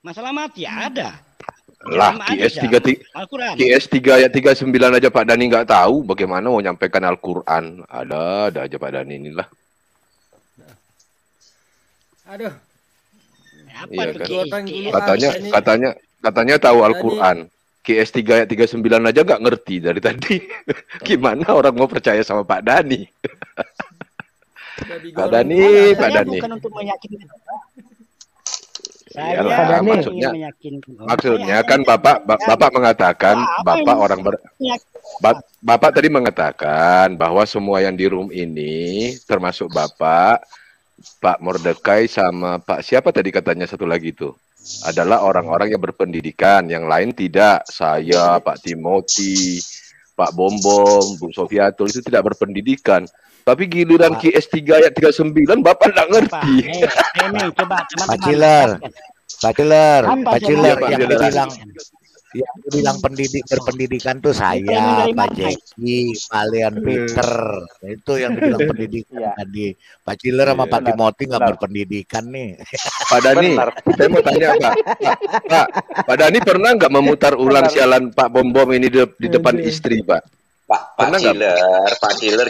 Masalah mati ada. Lah, QS3 ayat 39 aja Pak Dhani nggak tahu bagaimana mau nyampaikan Al-Quran. Ada aja Pak Dhani inilah. Aduh. Apa Iya kan? Katanya tahu Al-Quran. QS3 ayat 39 aja nggak ngerti dari tadi. Gimana orang mau percaya sama Pak Dhani? Pak Dhani. Bukan untuk meyakinkan. Iyalah, maksudnya kan Bapak mengatakan Bapak tadi mengatakan bahwa semua yang di room ini termasuk Bapak, Pak Mordekai sama Pak siapa tadi katanya satu lagi itu adalah orang-orang yang berpendidikan, yang lain tidak. Saya, Pak Timothy, Pak Bombom, Bung Sofiatul itu tidak berpendidikan. Tapi giliran QS3 ayat 39 Bapak nggak ngerti. Pak Ciler yang dibilang berpendidikan tuh saya, Pak Jeki, Pak Leon Peter. Itu yang dibilang pendidikan tadi. Pak Ciler sama Pak Timothy nggak berpendidikan nih. Pak Dhani, saya mau tanya Pak Dhani pernah nggak memutar ulang sialan Pak Bombom ini di depan istri, Pak? Pak Ciler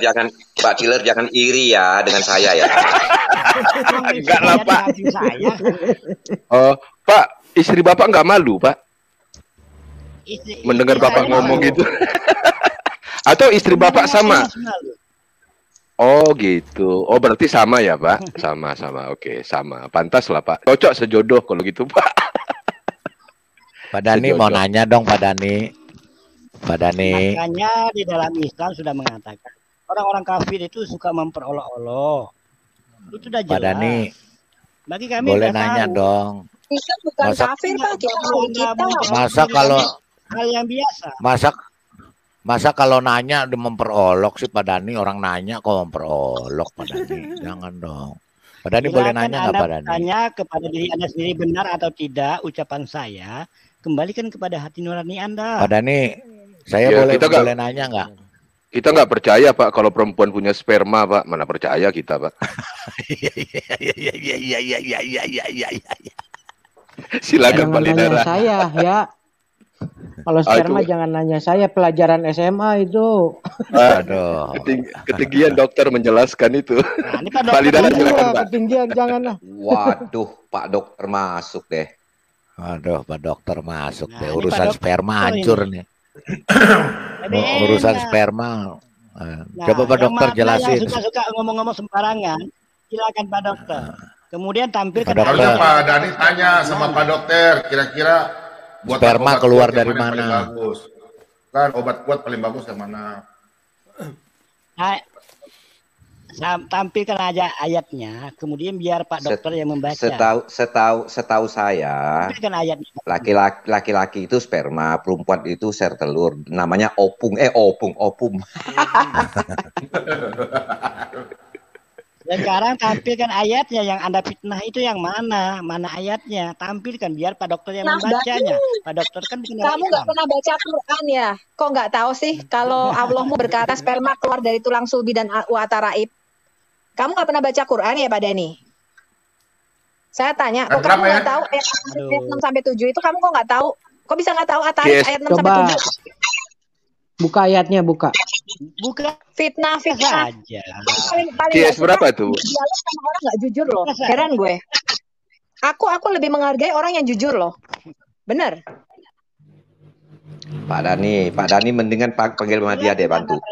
jangan iri ya dengan saya ya. Enggak lah Pak. Oh, Pak, istri Bapak nggak malu Pak? Mendengar Bapak ngomong gitu. Atau istri Bapak sama? Oh gitu. Oh berarti sama ya Pak? Sama. Oke, sama. Pantas lah Pak. Cocok sejodoh kalau gitu Pak. Pak Dhani mau nanya dong Pak Dhani. Makanya di dalam Islam sudah mengatakan orang-orang kafir itu suka memperolok-olok. Itu sudah jelas. Pak Dhani, bagi kami boleh nanya dong. Islam bukan kafir Pak, masa kalau hal yang biasa. Masa kalau nanya udah memperolok sih Pak Dhani, orang nanya kok memperolok Pak Dhani. Jangan dong. Pak Dhani boleh nanya nggak Pak Dhani? Tanya kepada diri Anda sendiri benar atau tidak ucapan saya, kembalikan kepada hati nurani Anda. Pak Dhani, saya boleh nanya nggak? Kita nggak percaya Pak kalau perempuan punya sperma Pak, mana percaya kita Pak. Iya. Silakan Pak Lidara. Saya ya. Kalau sperma jangan nanya saya, pelajaran SMA itu. Aduh. Ketinggian dokter menjelaskan itu. Pak Lidara silakan Pak. Ketinggian janganlah. Waduh, Pak Dokter masuk deh. Aduh, Pak Dokter masuk deh. Urusan sperma hancur nih. Urusan sperma. Coba Pak Dokter jelasin. Yang suka-suka ngomong-ngomong sembarangan, silakan Pak Dokter. Kemudian tampilkan. Harusnya Pak Dhani tanya sama Pak Dokter, kira-kira buat sperma keluar dari mana? Kan obat kuat paling bagus yang mana? Tampilkan aja ayatnya, kemudian biar Pak Dokter yang membaca. Setahu saya, laki-laki itu sperma, perempuan itu sel telur, namanya opung. Sekarang tampilkan ayatnya, yang Anda fitnah itu yang mana ayatnya, tampilkan biar Pak Dokter yang membacanya. Pak Dokter kan bukan kamu nggak pernah baca Quran ya? Kok nggak tahu sih kalau Allahmu berkata sperma keluar dari tulang sulbi dan wataraib? Kamu nggak pernah baca Quran ya Pak Dhani? Saya tanya, kok kamu nggak tahu ayat 6 sampai 7 itu kamu kok nggak tahu? Kok bisa nggak tahu ayat 6 sampai 7? Buka ayatnya, buka. Fitnah saja. QS berapa tuh? Dialog sama orang nggak jujur loh. Heran gue. Aku lebih menghargai orang yang jujur loh. Bener. Pak Dani mendingan panggil sama dia deh, bantu.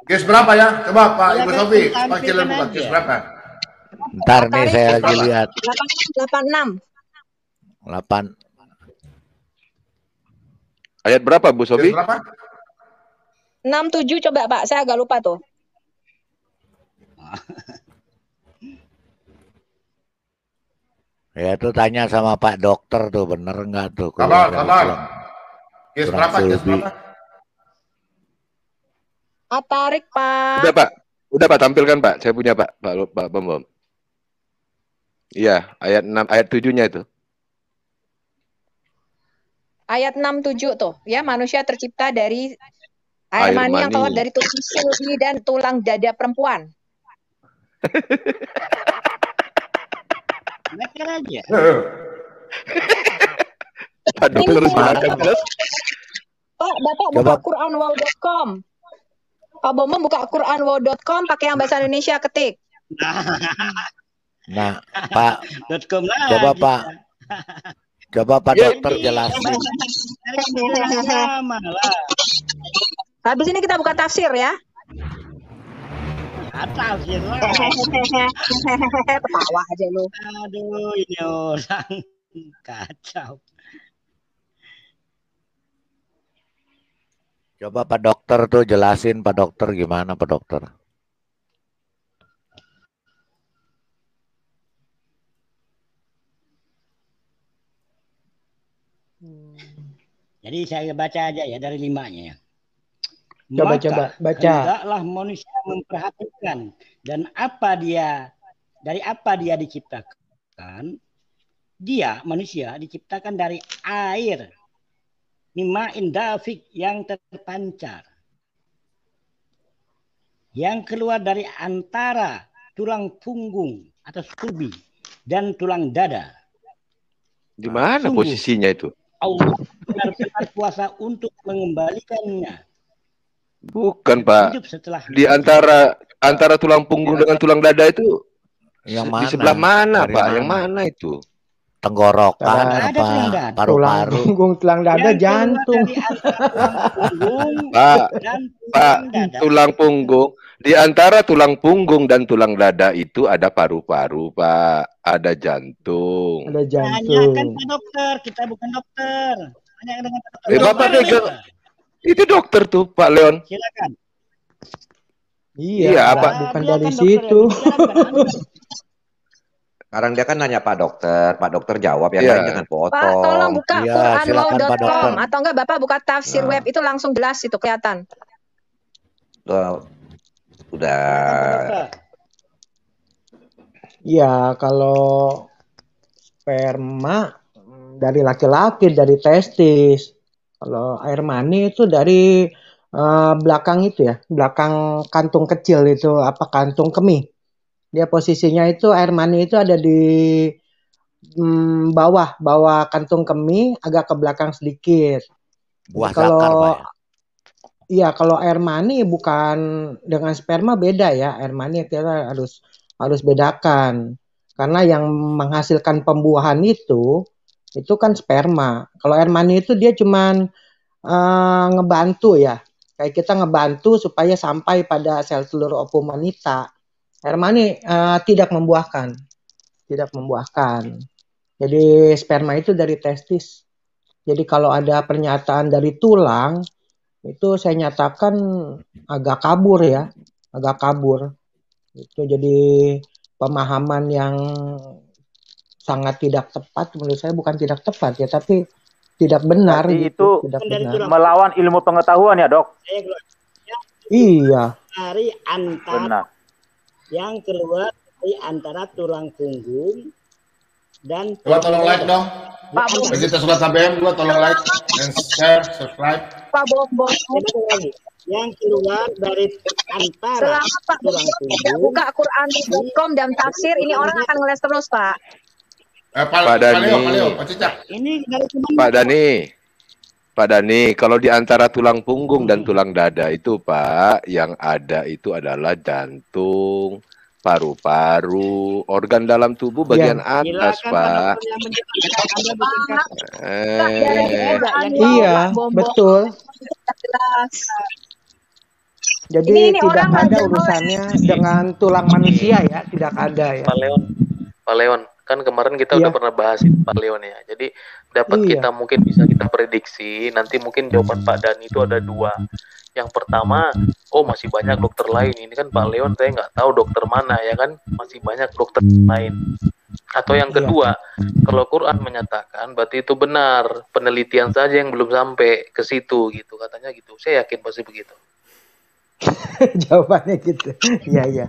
Case berapa ya? Coba Pak Ibu Sofi, Pak Killer buka case berapa? Ntar nih saya lagi lihat. 86. 8. Ayat berapa Bu Sofi? Case berapa? 67 coba Pak, saya agak lupa tuh. Ya tuh tanya sama Pak Dokter tuh, bener nggak tuh? Sabar. Case berapa? Case berapa? Tarik Pak. Udah Pak, tampilkan Pak. Saya punya Pak Bom. Iya, ayat 6, ayat 7-nya itu. Ayat 67 tuh, ya manusia tercipta dari air mani yang keluar dari tulang sulbi dan tulang dada perempuan. Baca aja. Pak Dokter silakan. Pak, Bapak buka quranwow.com. Pak Bomo buka quranwow.com pakai yang bahasa Indonesia, ketik. Nah, Pak, .com coba Pak. Coba Pak Dokter jelasin. Habis ini kita buka tafsir ya. Tafsir lah. Ketawa aja lu. Aduh, ini orang kacau. Coba Pak Dokter tuh jelasin, Pak Dokter, gimana Pak Dokter? Jadi saya baca aja ya dari 5-nya ya. Coba baca. Hendaklah manusia memperhatikan dan dari apa dia diciptakan. Dia manusia diciptakan dari air. Mima'in dafik yang terpancar. Yang keluar dari antara tulang punggung atau sulbi dan tulang dada. Di mana posisinya itu? Allah benar-benar kuasa untuk mengembalikannya. Bukan Pak. Di antara tulang punggung dengan tulang dada itu yang mana? Di sebelah mana Dari Pak? mana? Yang mana itu? Tenggorokan apa paru-paru? Punggung, tulang dada, jantung. Pak, tulang punggung. Di antara tulang punggung dan tulang dada itu ada paru-paru, Pak. Ada jantung. Ada jantung. Tanyakan ke dokter, kita bukan dokter. Tanyakan dengan dokter. Bapak itu dokter tuh, Pak Leon. Silakan. Iya, apa? Bukan dari situ. Sekarang dia kan nanya Pak Dokter jawab, yang lain jangan potong. Pak, tolong buka quranwow.com atau enggak Bapak buka tafsir web itu langsung jelas itu kelihatan. Udah. Ya, kalau sperma dari laki-laki, dari testis. Kalau air mani itu dari belakang itu ya, belakang kantung kecil itu, kantung kemih. Dia posisinya itu air mani itu ada di bawah kantung kemih, agak ke belakang sedikit. Buah zakar, Pak. Iya, kalau air mani bukan dengan sperma beda ya. Air mani kita harus bedakan. Karena yang menghasilkan pembuahan itu kan sperma. Kalau air mani itu dia cuman ngebantu ya. Kayak kita ngebantu supaya sampai pada sel telur ovum wanita. Air mani tidak membuahkan. Jadi sperma itu dari testis. Jadi kalau ada pernyataan dari tulang, itu saya nyatakan agak kabur ya. Itu jadi pemahaman yang sangat tidak tepat menurut saya, bukan tidak tepat ya, tapi tidak benar. Jadi gitu. Itu tidak benar. melawan ilmu pengetahuan ya, Dok? Iya. Dari antara yang keluar dari antara tulang punggung dan Coba tolong like dong. Kita sudah KBM juga tolong like and share, subscribe. Pak Bobo. Yang keluar dari antara tulang punggung. Buka quran.com dan tafsir, ini orang akan ngeles terus, Pak. Pak Dani. Pak Dani, kalau di antara tulang punggung dan tulang dada itu Pak, yang ada itu adalah jantung, paru-paru, organ dalam tubuh bagian atas, Silakan Pak Pak. Dokter yang menjelaskan. Anda bukan Iya, betul. Jelas. Jadi Ini tidak orang ada aja, urusannya dengan tulang manusia ya, tidak ada ya. Pak Leon, kan kemarin kita Iya. udah pernah bahas itu Pak Leon ya. Jadi dapat Iya. kita mungkin bisa kita prediksi nanti mungkin jawaban Pak Dani itu ada dua. Yang pertama, oh masih banyak dokter lain. Ini kan Pak Leon saya nggak tahu dokter mana ya kan, masih banyak dokter lain. Atau yang kedua, kalau Quran menyatakan berarti itu benar, penelitian saja yang belum sampai ke situ gitu katanya gitu. Saya yakin pasti begitu. Jawabannya gitu. Iya.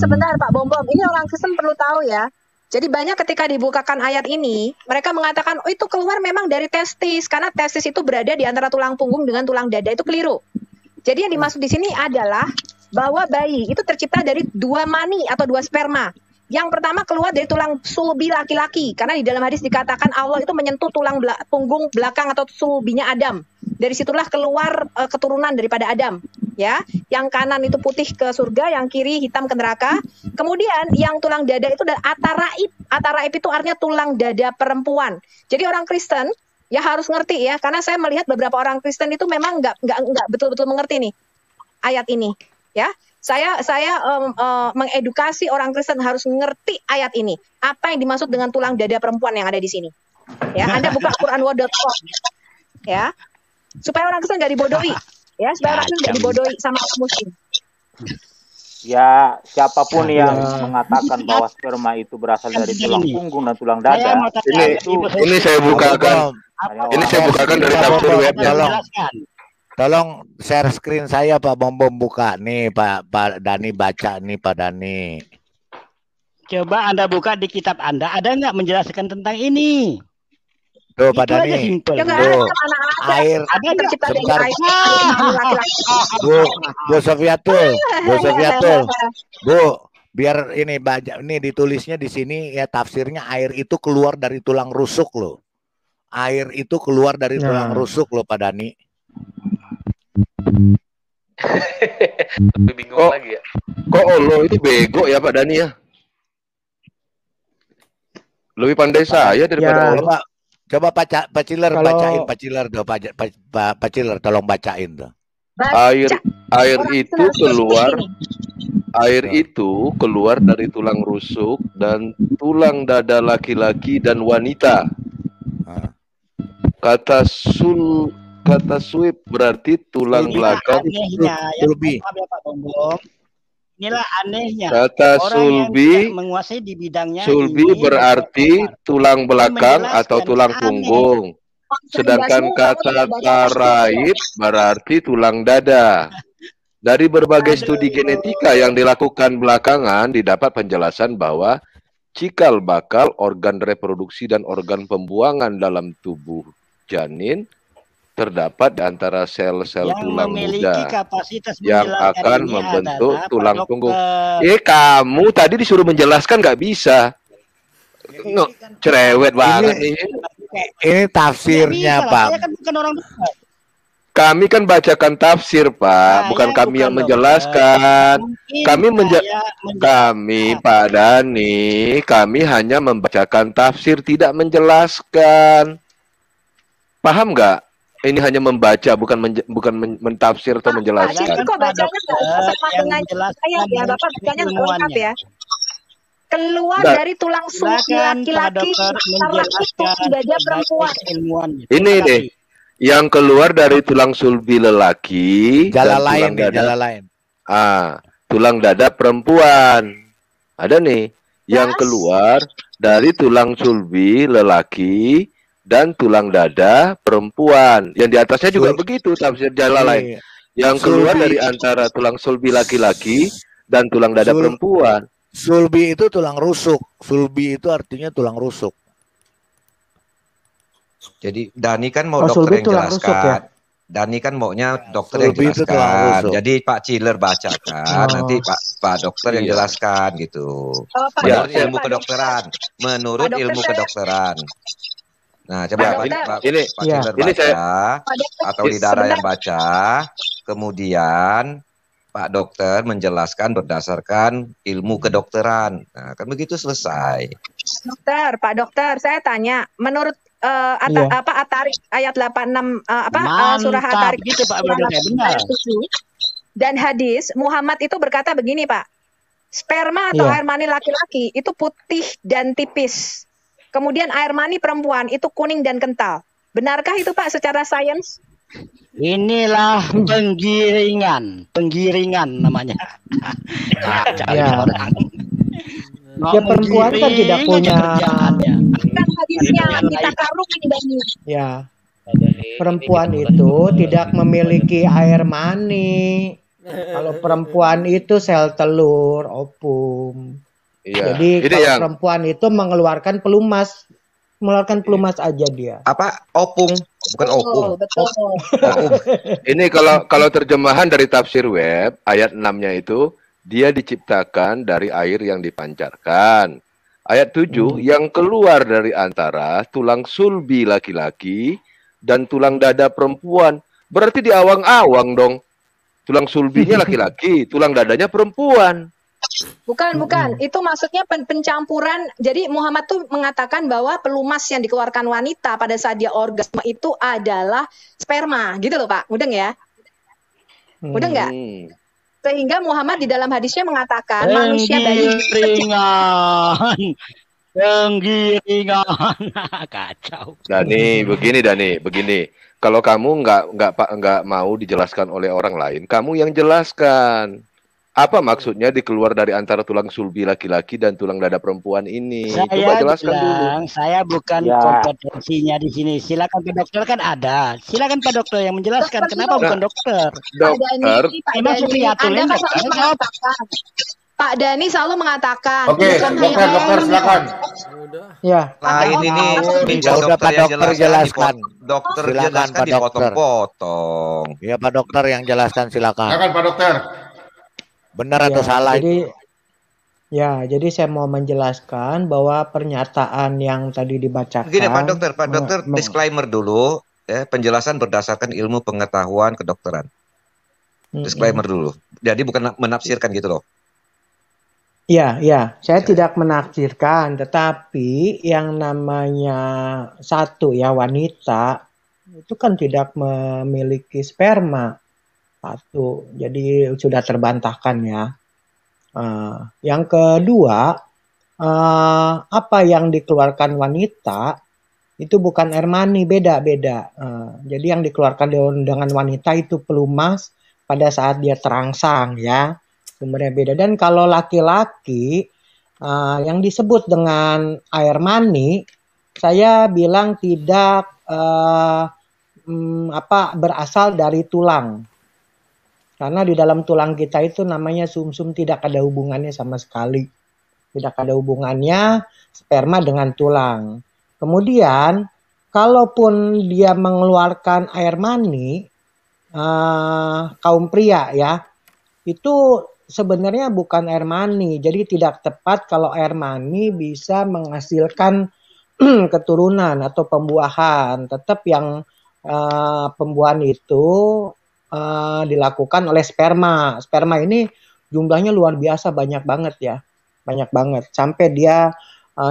Sebentar Pak Bombom. Ini orang Kristen perlu tahu ya. Jadi banyak ketika dibukakan ayat ini, mereka mengatakan, oh itu keluar memang dari testis. Karena testis itu berada di antara tulang punggung dengan tulang dada. Itu keliru. Jadi yang dimaksud di sini adalah bahwa bayi itu tercipta dari 2 mani atau 2 sperma. Yang pertama keluar dari tulang sulbi laki-laki. Karena di dalam hadis dikatakan Allah itu menyentuh tulang punggung belakang atau sulbinya Adam. Dari situlah keluar keturunan daripada Adam. Ya, yang kanan itu putih ke surga, yang kiri hitam ke neraka. Kemudian yang tulang dada itu ataraib. Ataraib itu artinya tulang dada perempuan. Jadi orang Kristen ya harus ngerti ya, karena saya melihat beberapa orang Kristen itu memang nggak betul-betul mengerti nih ayat ini. Ya, saya mengedukasi orang Kristen harus ngerti ayat ini. Apa yang dimaksud dengan tulang dada perempuan yang ada di sini? Ya, Anda buka quranword.com ya, supaya orang Kristen nggak dibodohi. Ya, supaya orang Kristen nggak dibodohi sama muslim. Ya, siapapun yang mengatakan bahwa sperma itu berasal dari tulang punggung dan tulang dada, Ini saya bukakan. Ini saya bukakan dari tafsir webnya. Tolong share screen saya Pak Bombom buka nih Pak Dani baca nih Pak Dani. Coba Anda buka di kitab Anda, ada nggak menjelaskan tentang ini? Tuh Pak Dani. Tuh, air sebentar. Bu Sofiatul. Bu, biar ini baca ini ditulisnya di sini ya tafsirnya air itu keluar dari tulang rusuk loh. Air itu keluar dari tulang rusuk loh Pak Dani. Lebih bingung lagi ya. Kok Allah itu bego ya Pak Dani ya? Lebih pandai saya daripada Allah. Coba Pak Ciler bacain Pak Ciler doh Pak Ciler tolong bacain tuh. Air itu keluar dari tulang rusuk dan tulang dada laki-laki dan wanita. Kata suip berarti tulang belakang. Inilah anehnya. Kata sulbi, menguasai di bidangnya. Sulbi berarti tulang belakang atau tulang punggung. Sedangkan kata taraib berarti tulang dada. Dari berbagai studi genetika yang dilakukan belakangan didapat penjelasan bahwa cikal bakal organ reproduksi dan organ pembuangan dalam tubuh janin terdapat di antara sel-sel tulang muda yang akan membentuk tulang punggung. Kamu tadi disuruh menjelaskan nggak bisa. Cerewet banget ini. Ini tafsirnya Pak. Kami kan bacakan tafsir Pak, bukan kami yang menjelaskan. Kami Pak Dani, kami hanya membacakan tafsir, tidak menjelaskan. Paham nggak? Ini hanya membaca, bukan mentafsir atau menjelaskan. Jadi kok bacanya sama dengan saya ya, Bapak bacanya lengkap ya. Keluar dari tulang sulbi laki-laki, tulang dada perempuan. Ini deh, yang keluar dari tulang sulbi lelaki, tulang dada perempuan. Ada nih, yang keluar dari tulang sulbi lelaki dan tulang dada perempuan. Yang di atasnya juga begitu tafsir Jalalain. Yang keluar dari antara tulang sulbi laki-laki dan tulang dada perempuan. Sulbi itu tulang rusuk. Sulbi itu artinya tulang rusuk. Jadi Dani kan mau dokter yang jelaskan. Dani kan maunya dokter yang jelaskan. Jadi Pak Ciler bacakan, nanti Pak dokter yang jelaskan gitu. Menurut ilmu kedokteran. Menurut ilmu kedokteran. Nah, coba Pak Ciler baca, atau Lidara yang baca, kemudian Pak Dokter menjelaskan berdasarkan ilmu kedokteran. Nah, kan begitu selesai. Pak Dokter, saya tanya, menurut At-Tarik ayat 86 surah At-Tarik gitu Pak Berdekai, benar. Dan hadis Muhammad itu berkata begini, Pak. Sperma atau air mani laki-laki itu putih dan tipis. Kemudian air mani perempuan itu kuning dan kental. Benarkah itu Pak secara sains? Inilah penggiringan namanya. Ya perempuan kan tidak punya kan hadisnya kita karung ini Bani. Ya. Perempuan itu tidak memiliki air mani. Kalau perempuan itu sel telur, ovum. Iya. Jadi kalau perempuan itu mengeluarkan pelumas aja dia. Apa? Opung, bukan opung. Betul. Ini kalau terjemahan dari tafsir web ayat 6-nya itu dia diciptakan dari air yang dipancarkan. Ayat 7 yang keluar dari antara tulang sulbi laki-laki dan tulang dada perempuan. Berarti di awang-awang dong. Tulang sulbinya laki-laki, tulang dadanya perempuan. Bukan. Itu maksudnya pencampuran. Jadi Muhammad tuh mengatakan bahwa pelumas yang dikeluarkan wanita pada saat dia orgasme itu adalah sperma. Gitu loh Pak. Mudeng ya? Mudeng nggak? Sehingga Muhammad di dalam hadisnya mengatakan manusia bayi penggiringan kacau. Dani, begini. Kalau kamu nggak mau dijelaskan oleh orang lain, kamu yang jelaskan. Apa maksudnya dikeluar dari antara tulang sulbi laki-laki dan tulang dada perempuan ini? Coba jelaskan dulu. Saya bukan kompetensinya di sini. Silakan Pak Dokter kan ada. Silakan Pak Dokter yang menjelaskan. Kenapa bukan dokter? Dokter. Emang Supriyatulin Pak Dani selalu mengatakan. Oke, dokter silakan. Ya. Lain ini udah Pak Dokter jelaskan. Dokter silakan, jelaskan Pak Dokter. dipotong-potong. Ya Pak Dokter yang jelaskan silakan. Silakan Pak Dokter. Benar atau salah itu? Jadi saya mau menjelaskan bahwa pernyataan yang tadi dibacakan. Begini Pak Dokter disclaimer dulu, penjelasan berdasarkan ilmu pengetahuan kedokteran. Disclaimer dulu. Jadi bukan menafsirkan gitu loh. Iya, saya tidak menafsirkan, tetapi yang namanya wanita itu kan tidak memiliki sperma. Jadi sudah terbantahkan ya. Yang kedua, apa yang dikeluarkan wanita itu bukan air mani, beda. Jadi yang dikeluarkan dengan wanita itu pelumas pada saat dia terangsang ya, sumbernya beda. Dan kalau laki-laki yang disebut dengan air mani, saya bilang tidak berasal dari tulang. Karena di dalam tulang kita itu namanya sumsum, tidak ada hubungannya sama sekali. Tidak ada hubungannya sperma dengan tulang. Kemudian, kalaupun dia mengeluarkan air mani, kaum pria ya, itu sebenarnya bukan air mani. Jadi tidak tepat kalau air mani bisa menghasilkan keturunan atau pembuahan. Tetap yang pembuahan itu dilakukan oleh sperma. Sperma ini jumlahnya luar biasa, banyak banget ya. Banyak banget. Sampai dia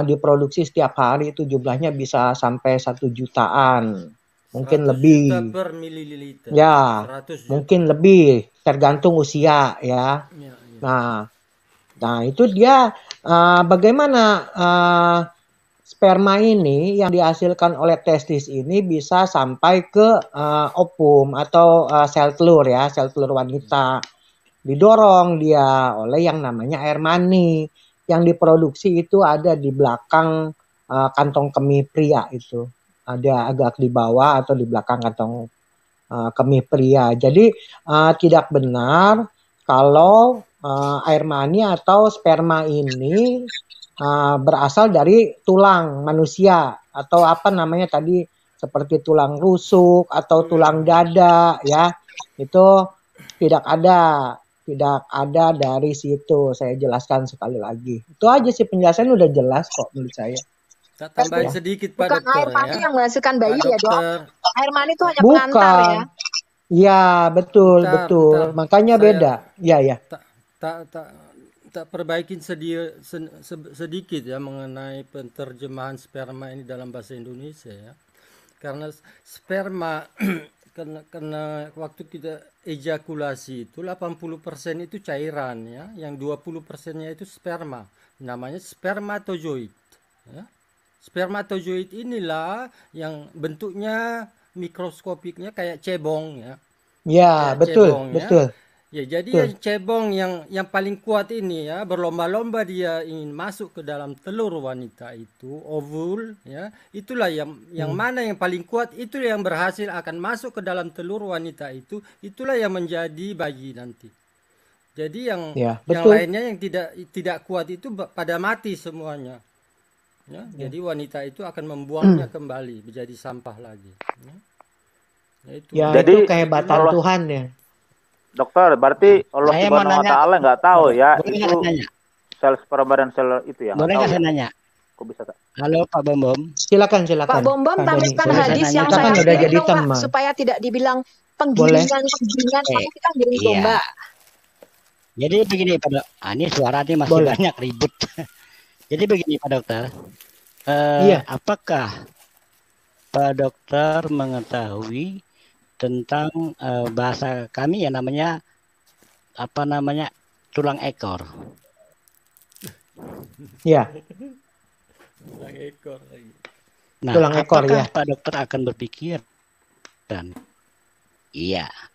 diproduksi setiap hari itu jumlahnya bisa sampai 1 jutaan. Mungkin lebih. Per mililiter. Ya, mungkin lebih. Tergantung usia ya. Nah itu dia bagaimana sperma ini yang dihasilkan oleh testis ini bisa sampai ke ovum atau sel telur ya, sel telur wanita. Didorong dia oleh yang namanya air mani. Yang diproduksi itu ada di belakang kantong kemih pria itu. Ada agak di bawah atau di belakang kantong kemih pria. Jadi tidak benar kalau air mani atau sperma ini berasal dari tulang manusia atau apa namanya tadi seperti tulang rusuk atau tulang dada ya, itu tidak ada dari situ. Saya jelaskan sekali lagi, itu aja sih, penjelasan udah jelas kok menurut saya. Saya tambahin sedikit Pak Bukan Dokter air mani ya. yang menghasilkan bayi Pak ya Dok. Dokter. Air mani itu hanya pengantar ya. Iya, betul, betul. Makanya beda. Iya. Tak perbaikin sedikit ya mengenai penerjemahan sperma ini dalam bahasa Indonesia ya. Karena sperma karena waktu kita ejakulasi itu 80% itu cairan ya, yang 20%-nya itu sperma. Namanya spermatozoid ya. Spermatozoid inilah yang bentuknya mikroskopiknya kayak cebong ya. Ya, betul, cebong, betul. Ya, jadi yang cebong yang paling kuat ini ya, berlomba-lomba dia ingin masuk ke dalam telur wanita itu, ovul ya. Itulah yang mana yang paling kuat, itu yang berhasil akan masuk ke dalam telur wanita itu, itulah yang menjadi bayi nanti. Jadi yang lainnya yang tidak kuat itu pada mati semuanya. Ya, jadi wanita itu akan membuangnya kembali menjadi sampah lagi. Ya, jadi itu kehebatan Tuhan ya. Dokter, berarti Allah Subhanahu wa Ta'ala nggak tahu ya itu sel sperma dan sel itu ya. Boleh nggak saya nanya? Kok bisa tak? Halo Pak Bom. Silakan. Pak Bom tampilkan hadis yang saya kirim dong, Pak, supaya tidak dibilang penggilingan, tapi kita giling domba. Jadi begini Pak Dok, ini suaranya masih banyak ribut. Jadi begini Pak Dokter, apakah Pak Dokter mengetahui tentang bahasa kami ya namanya tulang ekor? Ya. Tulang ekor lagi. Nah, tulang ekor ya. Pak Dokter akan berpikir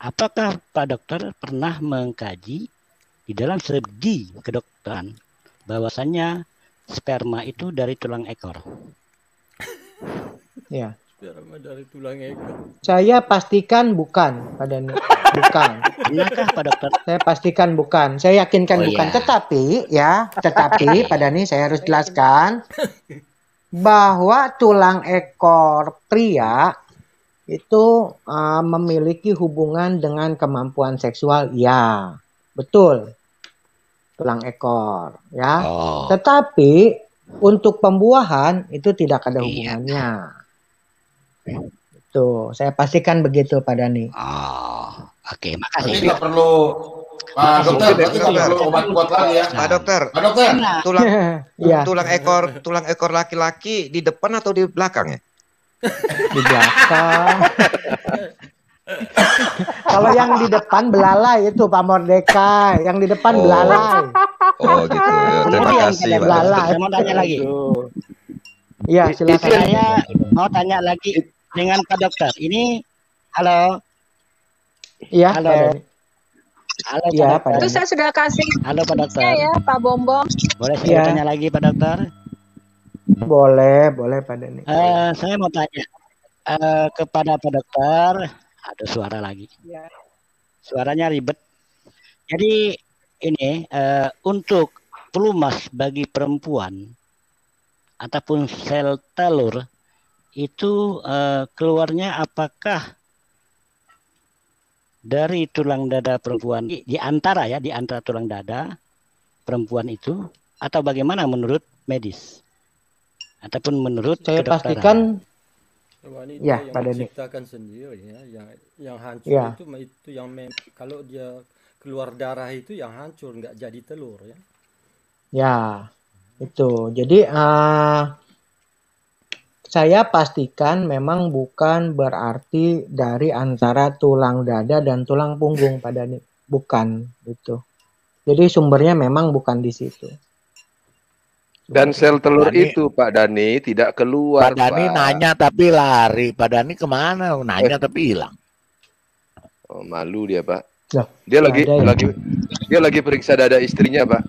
apakah Pak Dokter pernah mengkaji di dalam studi kedokteran bahwasannya sperma itu dari tulang ekor? Ya. Sperma dari tulang ekor. Saya pastikan bukan, Pak Dani. Bukan. Benarkah Pak Dokter? Saya pastikan bukan. Saya yakinkan bukan. Tetapi Pak Dani, saya harus jelaskan bahwa tulang ekor pria itu memiliki hubungan dengan kemampuan seksual. Ya, betul. Tulang ekor, ya. Tetapi untuk pembuahan itu tidak ada hubungannya. Tuh, saya pastikan begitu Pak Dani. Oke, makasih. Ini nggak perlu Pak Dokter, berarti nggak perlu obat kuat lagi ya. Pak Dokter, tulang ekor laki-laki di depan atau di belakang ya? Di belakang. Kalau yang di depan belalai itu Pak Mordecai, yang di depan belalai. Oh gitu ya. Terima kasih Pak. Saya mau tanya lagi. Iya, silakan. Saya mau tanya lagi dengan Pak Dokter. Ini halo. Iya, halo. Halo ya, Pak. Itu saya sudah kasih. Halo Pak Dokter. Ya, Pak Bombom. Boleh saya tanya lagi Pak Dokter? Boleh Pak Dani. Saya mau tanya kepada Pak Dokter. Ada suara lagi. Ya. Suaranya ribet. Jadi ini untuk pelumas bagi perempuan ataupun sel telur itu keluarnya apakah dari tulang dada perempuan di antara tulang dada perempuan itu atau bagaimana menurut medis ataupun menurut saya kedokteran? Pastikan wanita ya, yang Pak Dani. menciptakan sendiri ya, yang hancur itu yang kalau dia keluar darah itu yang hancur, nggak jadi telur ya. Ya, itu. Jadi saya pastikan memang bukan berarti dari antara tulang dada dan tulang punggung Pak Dani. Bukan itu. Jadi sumbernya memang bukan di situ. Dan sel telur itu Pak Dani tidak keluar. Pak Dani nanya tapi lari. Pak Dani kemana? Nanya tapi hilang. Oh, malu dia Pak. Loh, dia lagi periksa dada istrinya Pak.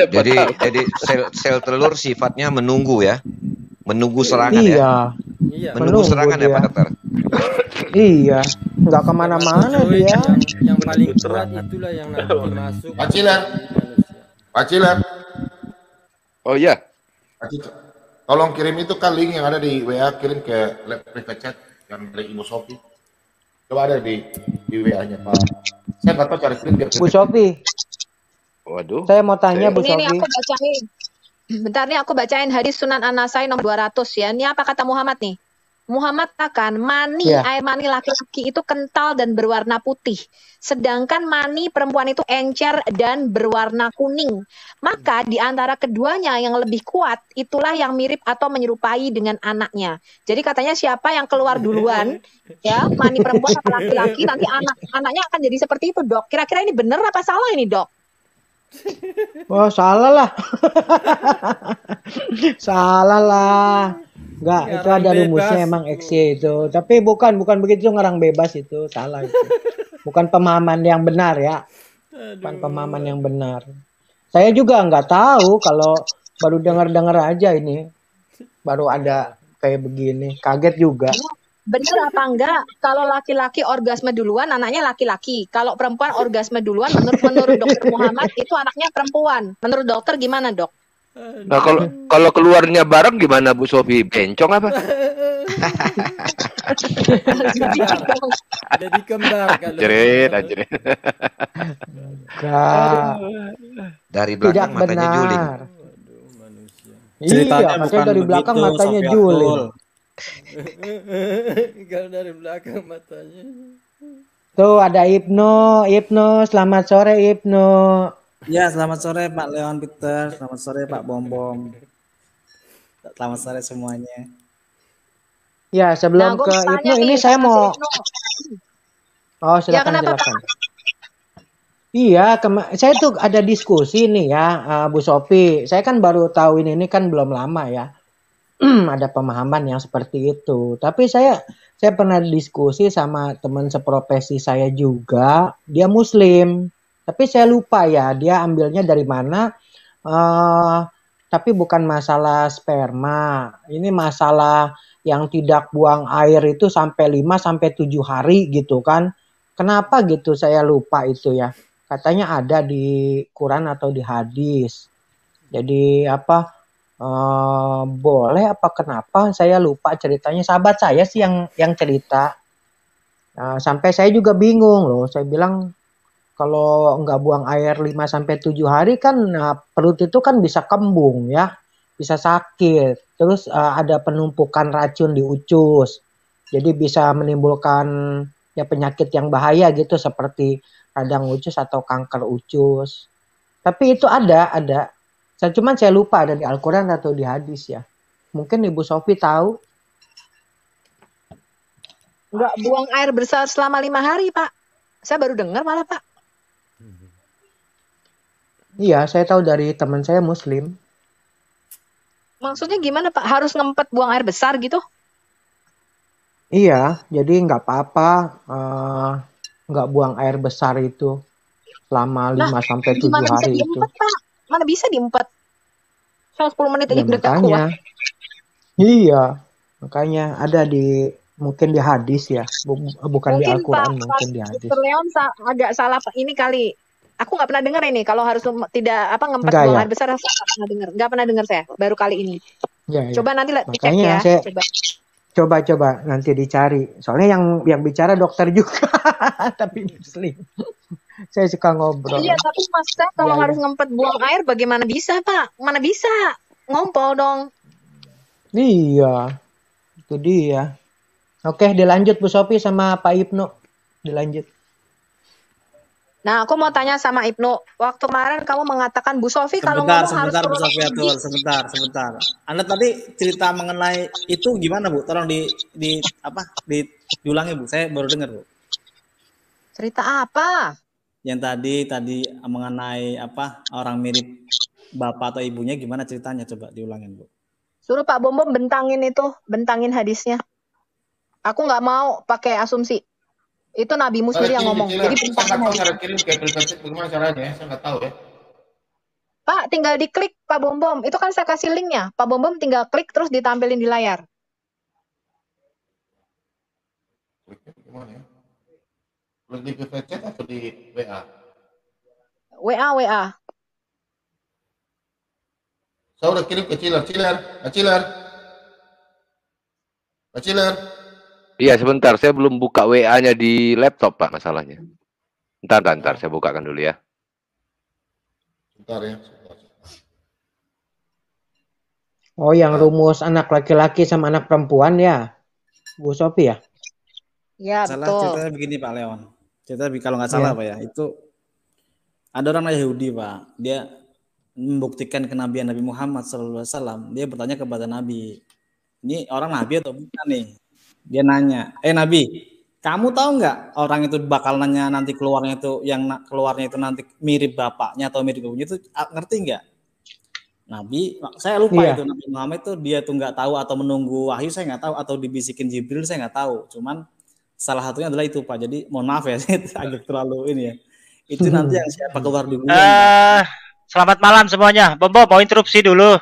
Jadi sel telur sifatnya menunggu ya, menunggu serangan ya. Iya. Menunggu serangan ya Pak Dokter. Iya, nggak kemana-mana dia. Yang paling kuat itulah yang nanti masuk. Pak Ciler. Oh iya. Tolong kirim itu kan link yang ada di WA, kirim ke lab private chat yang dari Ibu Sofi. Coba ada di WA-nya Pak. Saya nggak tahu cari link biar Bu Sofi. Waduh. Saya mau tanya Bu Sofi. Ini aku bacain. Bentar nih aku bacain hadis Sunan An-Nasai nomor 200 ya. Ini apa kata Muhammad nih? Muhammad katakan air mani laki-laki itu kental dan berwarna putih. Sedangkan mani perempuan itu encer dan berwarna kuning. Maka di antara keduanya yang lebih kuat, itulah yang mirip atau menyerupai dengan anaknya. Jadi katanya siapa yang keluar duluan, ya mani perempuan atau laki-laki, nanti anaknya akan jadi seperti itu, Dok. Kira-kira ini benar apa salah ini, Dok? Oh, salah lah. Salah lah. Enggak, itu ada rumusnya emang XY itu. Tapi bukan begitu, ngarang bebas itu, salah itu. Bukan pemahaman yang benar ya. Bukan pemahaman yang benar. Saya juga nggak tahu, kalau baru dengar-dengar aja ini. Baru ada kayak begini. Kaget juga. Benar apa enggak? Kalau laki-laki orgasme duluan, anaknya laki-laki. Kalau perempuan orgasme duluan, menurut dokter Muhammad itu anaknya perempuan. Menurut dokter gimana, Dok? Nah, kalau keluarnya bareng gimana Bu Sofi? Bencong apa? Jadi kembar kalau. Anjrit. Dari belakang matanya juling. Iya, katanya dari belakang matanya juling. Kalau dari belakang matanya. Tuh ada Ibnu, selamat sore Ibnu. Ya, selamat sore Pak Leon Peter, selamat sore Pak Bom. Selamat sore semuanya. Ya, sebelum ke Ibnu ini saya mau silakan. Iya, saya tuh ada diskusi nih ya, Bu Sofi. Saya kan baru tahu ini kan belum lama ya. Ada pemahaman yang seperti itu. Tapi saya pernah diskusi sama teman seprofesi saya juga, dia Muslim. Tapi saya lupa ya, dia ambilnya dari mana. Tapi bukan masalah sperma. Ini masalah yang tidak buang air itu sampai 5-7 hari gitu kan. Kenapa gitu saya lupa itu ya. Katanya ada di Quran atau di hadis. Jadi boleh apa kenapa saya lupa ceritanya. Sahabat saya sih yang cerita. Sampai saya juga bingung loh. Saya bilang kalau nggak buang air 5-7 hari kan perut itu kan bisa kembung ya, bisa sakit. Terus ada penumpukan racun di usus. Jadi bisa menimbulkan ya penyakit yang bahaya gitu seperti radang usus atau kanker usus. Tapi itu ada. Cuman saya lupa ada di Al-Qur'an atau di hadis ya. Mungkin Ibu Sofi tahu. Nggak buang air besar selama 5 hari, Pak. Saya baru dengar malah, Pak. Iya, saya tahu dari teman saya Muslim. Maksudnya gimana, Pak? Harus ngempet buang air besar gitu? Iya, jadi nggak apa-apa nggak buang air besar itu selama 5-7 hari itu. Pak? Mana bisa diempet? 10 menit aja udah tak kuat. Iya, makanya ada mungkin di hadis ya, bukan di Al-Quran, mungkin di hadis. Dr. Leon agak salah ini kali. Aku nggak pernah dengar ini kalau harus tidak ngempet buang air besar. Nggak pernah dengar saya, baru kali ini. Ya, coba nanti dicek ya. Coba nanti dicari. Soalnya yang bicara dokter juga, tapi Muslim. Saya suka ngobrol. Iya, tapi Mas saya kalau harus ngempet buang air bagaimana bisa, Pak? Mana bisa? Ngompol dong. Iya, itu dia. Oke, dilanjut Bu Sofi sama Pak Ibnu. Dilanjut. Nah, aku mau tanya sama Ibnu. Waktu kemarin kamu mengatakan Bu Sofi kalau ngomong harus Bu Sofi, sebentar. Anda tadi cerita mengenai itu gimana, Bu? Tolong diulangi, Bu. Saya baru dengar, Bu. Cerita apa? Yang tadi mengenai orang mirip bapak atau ibunya, gimana ceritanya? Coba diulangin, Bu. Suruh Pak Bom bentangin hadisnya. Aku nggak mau pakai asumsi. Itu Nabi Musa yang ngomong. Jadi saya nggak tahu cara kirim ke aplikasi bagaimana caranya ya. Saya nggak tahu ya. Pak, tinggal diklik Pak Bom. Itu kan saya kasih linknya. Pak Bom tinggal klik terus ditampilin di layar. Gimana ya? Di VC atau di WA? WA. Saya udah kirim ke Ciler. Iya, sebentar. Saya belum buka WA-nya di laptop, Pak, masalahnya. Ntar. Saya bukakan dulu ya. Sebentar ya. Oh, yang rumus anak laki-laki sama anak perempuan ya? Bu Sofi ya? Ya, Salah betul. ceritanya begini Pak Leon. Cerita kalau nggak salah Pak ya, itu ada orang Yahudi Pak. Dia membuktikan kenabian Nabi Muhammad SAW. Dia bertanya kepada Nabi, ini orang Nabi atau bukan nih? Dia nanya, Nabi, kamu tahu nggak orang itu bakal nanya nanti keluarnya itu nanti mirip bapaknya atau mirip ibunya itu ngerti nggak? Nabi, saya lupa itu Nabi Muhammad itu dia tuh nggak tahu atau menunggu wahyu saya nggak tahu atau dibisikin Jibril saya nggak tahu. Cuman salah satunya adalah itu Pak. Jadi mohon maaf ya, agak terlalu ini ya. Itu nanti yang siapa keluar dulu. Selamat malam semuanya. Bombo mau interupsi dulu.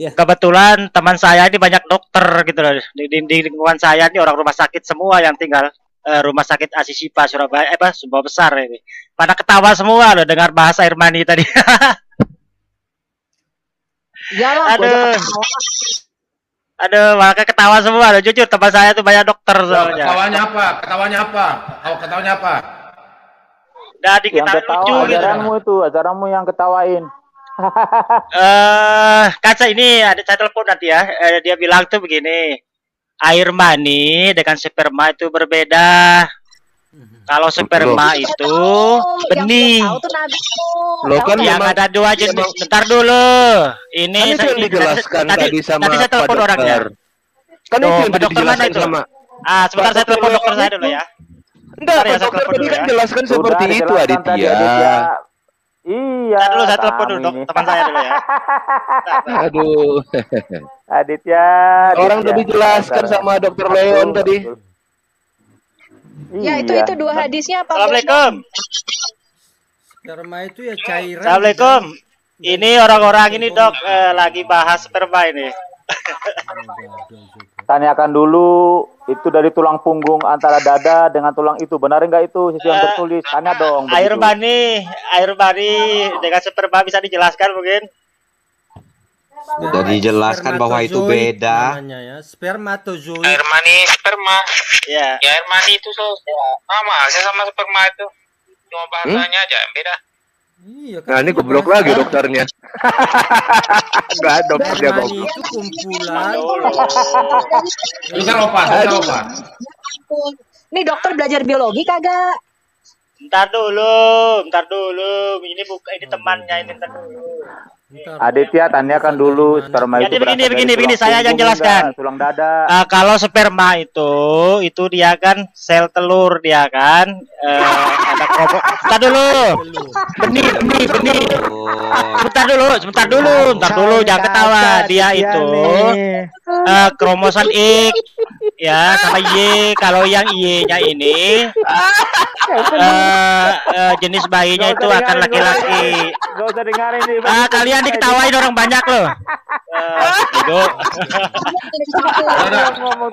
Ya. Kebetulan teman saya ini banyak dokter gitu loh. Di lingkungan saya ini orang rumah sakit semua yang tinggal rumah sakit Asisipa Surabaya, Sumbawa Besar ini. Pada ketawa semua loh dengar bahasa Irmani tadi. Iyalah, aduh, makanya ketawa semua loh. Jujur teman saya tuh banyak dokter soalnya. Ketawanya apa? Ketawanya apa? Udah dikit lucu gitu. Ajaranmu yang ketawain. Kaca ini ada saya telepon nanti ya. Dia bilang tuh begini. Air mani dengan sperma itu berbeda. Kalau sperma itu benih. Loh kan yang ada dua jenis. Bentar dulu. Ini kan yang dijelaskan tadi sama saya telepon orangnya. Kan itu yang dokter mana itu? Sebentar saya telepon dokter saya dulu ya. Enggak, dokter tadi kan jelaskan seperti itu Aditya. Iya. Dulu saya telepon dulu teman saya dulu ya. Aduh. Aditya. Orang tadi jelaskan sama dokter Leon tadi. Ya itu dua hadisnya apa? Assalamualaikum. Sperma itu ya cairan. Assalamualaikum. Ini orang-orang ini dok lagi bahas sperma ini. Tanyakan dulu itu dari tulang punggung antara dada dengan tulang itu benar enggak itu yang tertulis? Tanya dong. Air mani dengan sperma bisa dijelaskan mungkin? Sudah dijelaskan bahwa itu beda. Ya. Spermatozoid. Air mani sperma. Ya. Ya air mani itu sama sama sperma itu. Cuma bahasanya aja yang beda. Iya, nah ini goblok lagi dokternya. Enggak, dokternya goblok. Itu kumpulan. Bentar opa. Ini dokter belajar biologi kagak? Bentar dulu. Ini temannya ini bentar dulu. Aditya tanyakan dulu sperma itu. Jadi begini saya yang jelaskan. Tulang dada. Kalau sperma itu dia kan sel telur dia kan. Ada kromos. Bentar dulu. Benih. Sebentar dulu jangan ketawa. Dia itu kromosom X ya sama Y. Kalau yang Y-nya ini jenis bayinya itu akan laki-laki. Gak usah dengerin nih. Kalian diketawain orang banyak loh.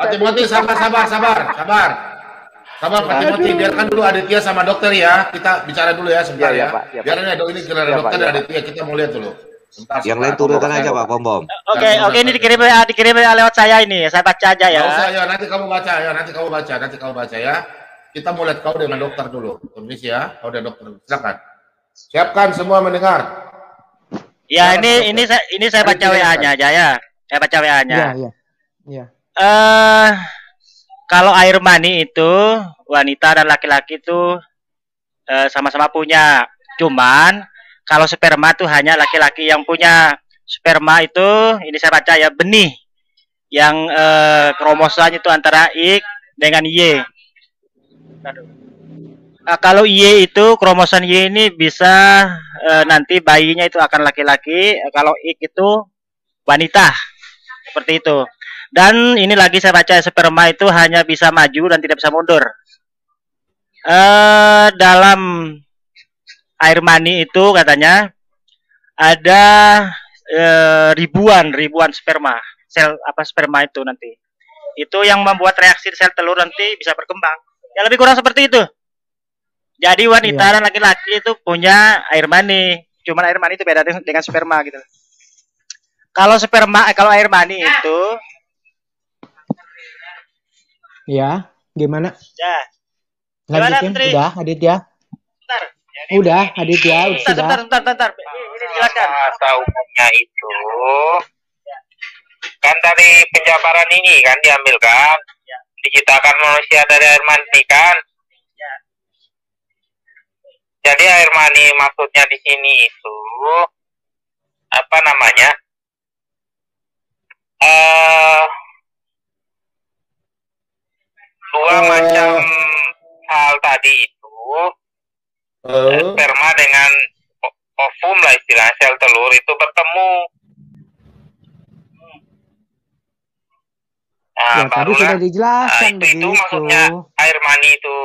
Pak Timothy sabar Pak Timothy, biarkan dulu Aditya sama dokter ya. Kita bicara dulu ya sebentar ya. Biarin ya ini kira dokter dan Aditya kita mau lihat dulu. Yang lain turunkan aja Pak Bom. Oke, ini dikirim lewat saya ini. Saya baca aja ya. Nggak usah ya, nanti kamu baca ya. Kita mau lihat kau dengan dokter dulu. Permisi ya, kau dan dokter. Silakan. Siapkan semua mendengar. Ya, ini saya baca WA-nya aja ya. Saya baca WA-nya. Iya. Kalau air mani itu wanita dan laki-laki itu sama-sama punya. Cuman kalau sperma itu hanya laki-laki yang punya. Sperma itu ini saya baca ya benih yang kromosomnya itu antara X dengan Y. Kalau Y itu kromosom Y ini bisa nanti bayinya itu akan laki-laki, kalau X itu wanita. Seperti itu. Dan ini lagi saya baca sperma itu hanya bisa maju dan tidak bisa mundur. Dalam air mani itu katanya ada ribuan sperma. Sel sperma itu nanti. Itu yang membuat reaksi sel telur nanti bisa berkembang. Ya lebih kurang seperti itu. Jadi wanita dan laki-laki itu punya air mani. Cuman air mani itu beda dengan sperma gitu. Kalau air mani itu ya, gimana? Ya. Lanjutin, udah Aditya. Bentar. Udah Aditya, sudah. Bentar. Ini dijelaskan. Bahasa umumnya itu kan dari penjabaran ini kan diambil kan. diciptakan manusia dari air mani kan. Jadi air mani maksudnya di sini itu apa namanya? Dua macam hal tadi itu sperma dengan ovum lah istilahnya, sel telur itu bertemu. Nah, Ya, tadi sudah dijelaskan itu begitu. maksudnya air mani itu.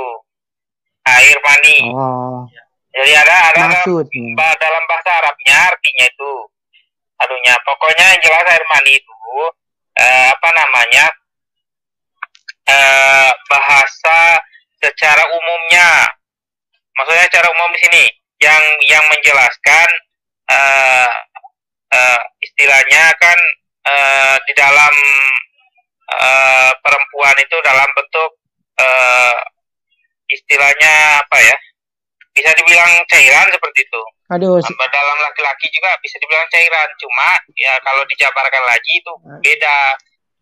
Air mani. Oh, Jadi ada maksudnya. dalam bahasa Arabnya artinya itu. Aduhnya, pokoknya yang jelas air mani itu apa namanya? Bahasa secara umumnya. Maksudnya secara umum di sini yang menjelaskan istilahnya kan di dalam perempuan itu dalam bentuk istilahnya apa ya? Bisa dibilang cairan seperti itu. Aduh, Dalam laki-laki juga bisa dibilang cairan. Cuma ya kalau dijabarkan lagi itu beda.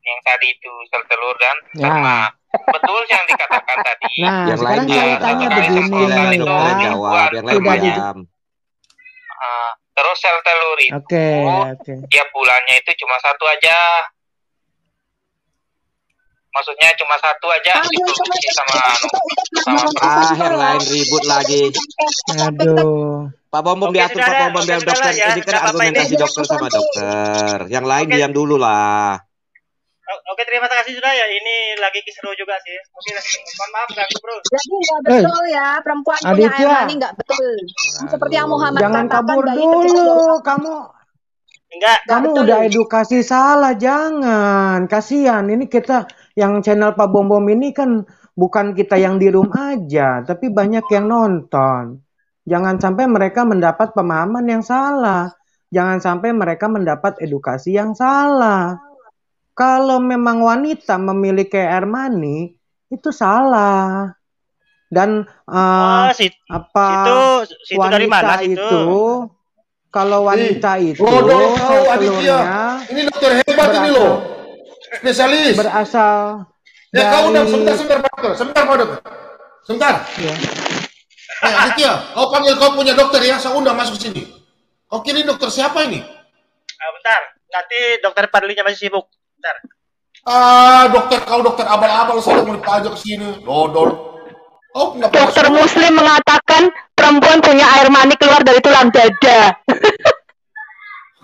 Yang tadi itu sel telur dan sperma. Betul yang dikatakan tadi. Nah, Yang sekarang lain saya tanya begini itu boleh jawab, yang lain Sudah di- diam. Terus sel telur itu Oke. tiap bulannya itu cuma satu aja. Maksudnya cuma satu aja diproduksi sama Yang lain ribut lagi. Aduh. Pak Bom diatur, Pak Bom biar dokter. Ini kan argumentasi dokter sama dokter. Yang lain diam dulu lah. Oke, terima kasih sudah ya. Ini lagi seru juga sih. Mungkin mohon maaf ganggu bro. Jadi nggak betul ya, perempuan punya Aditya. air mani nggak betul. Seperti yang Muhammad Jangan katakan, kabur bayi dulu, kecil kamu. Enggak. Kamu betul. udah edukasi salah, jangan. Kasihan, ini kita yang channel Pak Bom Bom ini kan bukan kita yang di room aja, tapi banyak yang nonton. Jangan sampai mereka mendapat pemahaman yang salah. Jangan sampai mereka mendapat edukasi yang salah. Kalau memang wanita memiliki air mani, itu salah. Dan apa situ dari mana situ? itu kalau wanita itu Bodoh kau, sel Aditya. telurnya Ini dokter hebat ini loh. Spesialis. berasal Ya kau udah dari sebentar Pak dokter. Sebentar Pak dokter. Sebentar. ya. Aditya, kau panggil kau punya dokter ya, saya undang masuk sini. Kau kira dokter siapa ini? Bentar, nanti dokter Padlinya masih sibuk. Bentar. Dokter kau dokter abal-abal saya mau dipajak ke sini. Dodol. Oh, nggak pernah Dokter Muslim mengatakan perempuan punya air mani keluar dari tulang dada.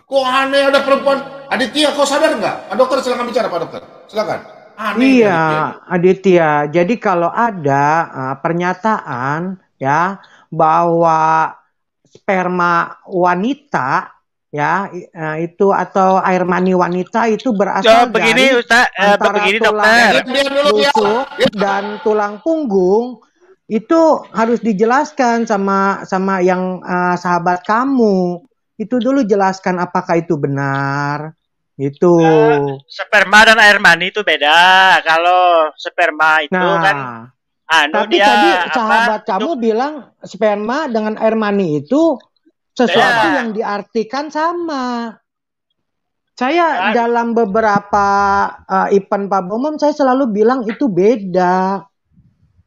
Kok aneh ada perempuan? Aditya, kau sadar nggak? Dokter silakan bicara Pak dokter. Silakan. Aneh. Iya, Aditya. Jadi kalau ada pernyataan ya bahwa sperma wanita ya itu atau air mani wanita itu berasal begini, dari Ustaz, antara begini, tulang dokter. rusuk dan tulang punggung, itu harus dijelaskan sama yang sahabat kamu. Itu dulu jelaskan apakah itu benar. Itu. Sperma dan air mani itu beda. Kalau sperma itu kan tapi dia tadi sahabat kamu bilang sperma dengan air mani itu sesuatu yang diartikan sama. Saya dalam beberapa event Pak Bomom saya selalu bilang itu beda.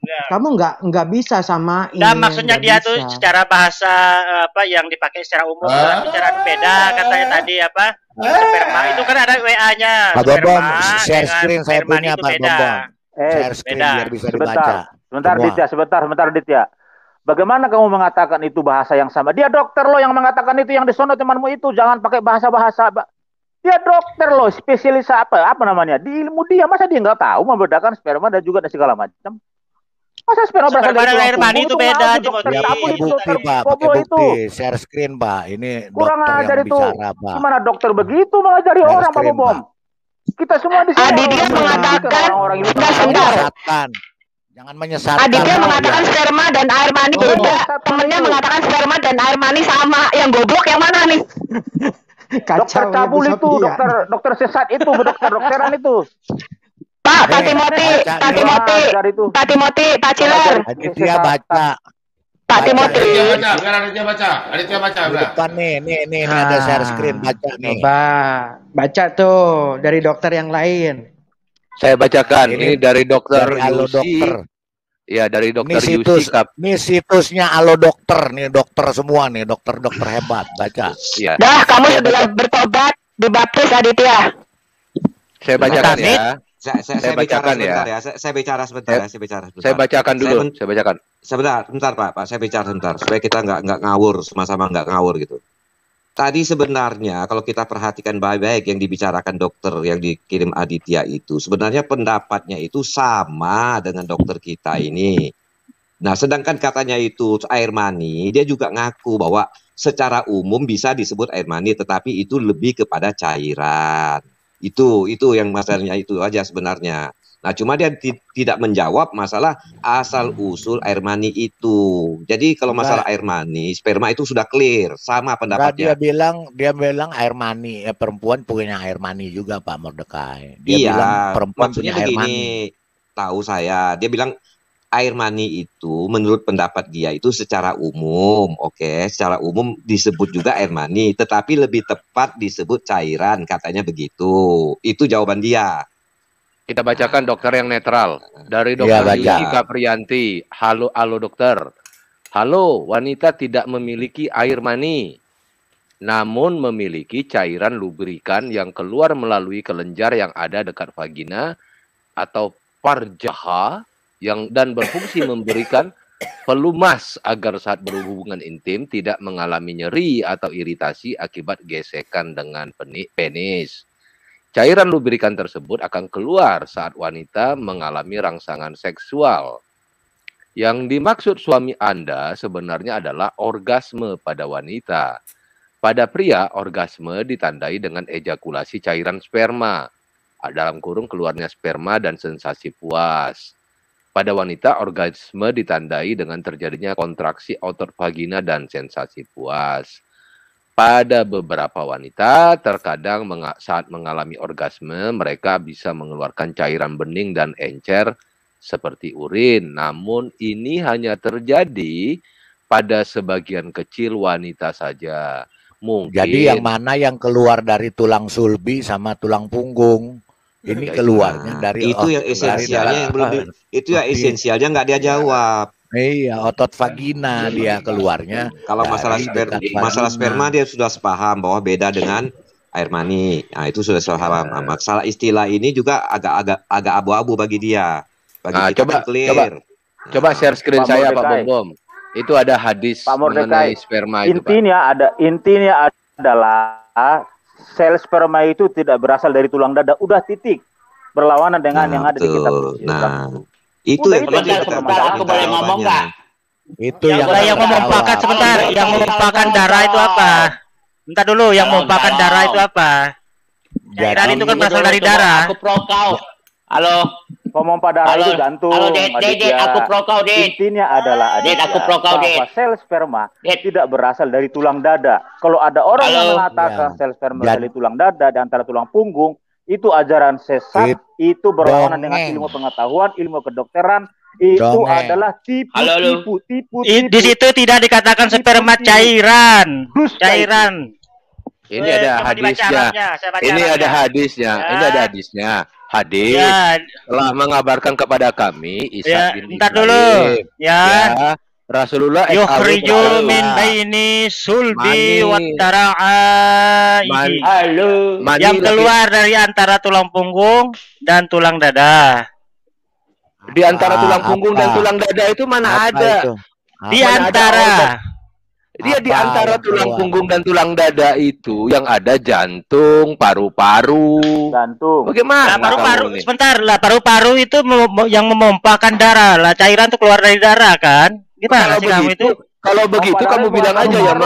Kamu nggak bisa samain. Nah, maksudnya dia tuh secara bahasa apa yang dipakai secara umum bicara beda katanya tadi apa? Sperma itu kan ada WA-nya. Pak Bomom, share screen saya punya Pak Bomom. Share screen beda. biar bisa dibaca. Sebentar Ditya. Bagaimana kamu mengatakan itu bahasa yang sama? Dia dokter loh yang mengatakan itu, yang disono temanmu itu. Jangan pakai bahasa-bahasa. Dia dokter loh, spesialis apa namanya? Di ilmu dia, masa dia nggak tahu membedakan sperma dan juga segala macam? Masa sperma berasal dari air mani itu beda, Ya, pakai bukti Pak, pakai bukti. Share screen Pak, ini kurang dokter ajar yang itu. bicara Pak. Gimana dokter begitu mengajari Share orang Pak screen, Bom? Kita semua di sini. Aditya mengatakan orang ini menyesatkan. Jangan menyesatkan. Aditya mengatakan sperma dan air mani beda. Temennya mengatakan sperma dan air mani sama. Yang goblok yang mana nih? Dokter cabul itu, dokter sesat itu, dokteran itu. Pak Timoti, Pak Ciler. Aditya baca. Pak Timoti. Aditya baca. Depan nih ada share screen, baca nih. Baca tuh dari dokter yang lain. Saya bacakan ini dari dokter dari Halo Dokter. Ya, dari dokter Ini situsnya Halo Dokter nih, dokter semua nih, dokter-dokter hebat. Baca. Ya. Dah, kamu sudah bertobat, dibaptis Aditya. Saya bacakan ya. Saya bacakan ya. Saya bicara sebentar ya. Saya bacakan dulu. Saya bacakan. Sebentar Pak. Saya bicara sebentar supaya kita nggak ngawur, sama-sama nggak ngawur gitu. Tadi sebenarnya kalau kita perhatikan baik-baik yang dibicarakan dokter yang dikirim Aditya itu, sebenarnya pendapatnya itu sama dengan dokter kita ini. Nah, sedangkan katanya itu air mani, dia juga ngaku bahwa secara umum bisa disebut air mani, tetapi itu lebih kepada cairan. Itu yang masalahnya itu aja sebenarnya. Nah, cuma dia tidak menjawab masalah asal-usul air mani itu. Jadi kalau masalah air mani, sperma itu sudah clear, sama pendapatnya. Dia bilang air mani, perempuan punya air mani juga Pak Mordekai. Dia bilang perempuan maksudnya punya air begini, mani. Tahu saya, dia bilang air mani itu menurut pendapat dia itu secara umum, secara umum disebut juga air mani, tetapi lebih tepat disebut cairan, katanya begitu. Itu jawaban dia. Kita bacakan dokter yang netral. Dari dokter Yusi Kaprianti. Halo dokter. Halo, wanita tidak memiliki air mani, namun memiliki cairan lubrikan yang keluar melalui kelenjar yang ada dekat vagina atau parjaha dan berfungsi memberikan pelumas agar saat berhubungan intim tidak mengalami nyeri atau iritasi akibat gesekan dengan penis. Cairan lubrikan tersebut akan keluar saat wanita mengalami rangsangan seksual. Yang dimaksud suami Anda sebenarnya adalah orgasme pada wanita. Pada pria, orgasme ditandai dengan ejakulasi cairan sperma. Dalam kurung keluarnya sperma dan sensasi puas. Pada wanita, orgasme ditandai dengan terjadinya kontraksi otot vagina dan sensasi puas. Pada beberapa wanita, terkadang saat mengalami orgasme, mereka bisa mengeluarkan cairan bening dan encer seperti urin. Namun ini hanya terjadi pada sebagian kecil wanita saja. Mungkin. Jadi yang mana yang keluar dari tulang sulbi sama tulang punggung? Ini keluarnya dari itu yang esensialnya yang belum itu ya esensialnya nggak dia jawab. Iya, otot vagina dia keluarnya. Kalau masalah sperma dia sudah sepaham bahwa beda dengan air mani. Nah, itu sudah sepaham. Masalah istilah ini juga agak abu-abu bagi dia. Bagi kita clear. Coba share screen saya Pak Bom. Itu ada hadis mengenai sperma itu, intinya adalah sel sperma itu tidak berasal dari tulang dada. Udah titik. Berlawanan dengan yang ada di kitab suci. Itu yang sebentar aku boleh ngomong nggak? Itu yang memumpahkan sebentar, yang memumpahkan darah itu apa? Bentar dulu, yang memumpahkan darah itu apa? Cairan itu kan berasal dari darah. Aku pro kau. Halo. Pompa darah itu jantung. Halo, Ded, aku pro kau, Ded. Intinya adalah aku pro kau, Ded. Sel sperma tidak berasal dari tulang dada. Kalau ada orang yang mengatakan sel sperma dari tulang dada di antara tulang punggung, itu ajaran sesat, itu berlawanan dengan ilmu pengetahuan, ilmu kedokteran, itu adalah tipu. Di situ tidak dikatakan sperma cairan. Ini ada hadisnya. Ini ada hadisnya. Hadis telah mengabarkan kepada kami Isa bin Ibrahim. Rasulullah yukhriju min baini sulbi wat tara'i. Yang keluar dari antara tulang punggung dan tulang dada. Di antara tulang punggung dan tulang dada itu mana ada? Di antara. Dia di antara tulang punggung dan tulang dada itu yang ada jantung, paru-paru. Bagaimana? Paru-paru sebentar lah, paru-paru itu yang memompahkan darah lah, cairan itu keluar dari darah kan? Gimana sih kamu itu? Kalau begitu kamu bilang aja ya,